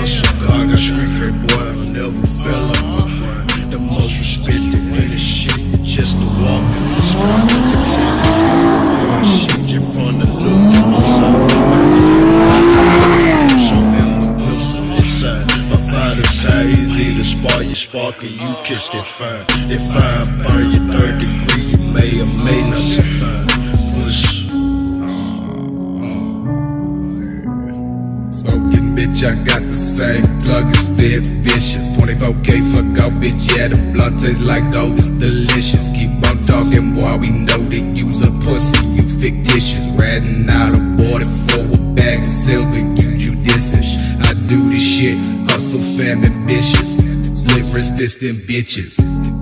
hustle, God got street cred, boy, I never fell on my grind. The most respected in this shit, just to walk in the sky. Shit, just from the look on the side. Show him a glimpse on this side. My father's side is either spark, you spark, or you catch that fire. That fire burn you 3rd degree, you may or may not survive. Smoking bitch, I got the same plug and spit vicious. 24K fuck off bitch, yeah, the blunt tastes like gold, it's delicious. Keep on talking, boy, we know that you's a pussy, you fictitious. Ratting out a border for a bag of silver, you judicious. I do this shit, hustle, fam, ambitious. Slit wrist fisting bitches.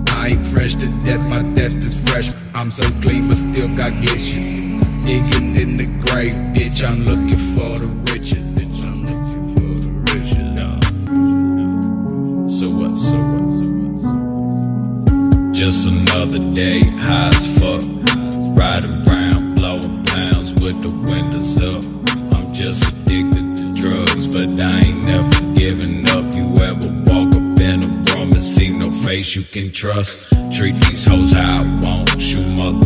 I ain't fresh to death, my death is fresh. I'm so clean, but still got glitches. Digging in the grave, bitch, I'm looking for the riches. Bitch, I'm looking for the riches. So what? Just another day, high as fuck. Ride around, blowing pounds with the windows up. I'm just addicted to drugs, but I ain't never giving up. You ever walk up in a room and see no face you can trust? Treat these hoes how I want, shoot mother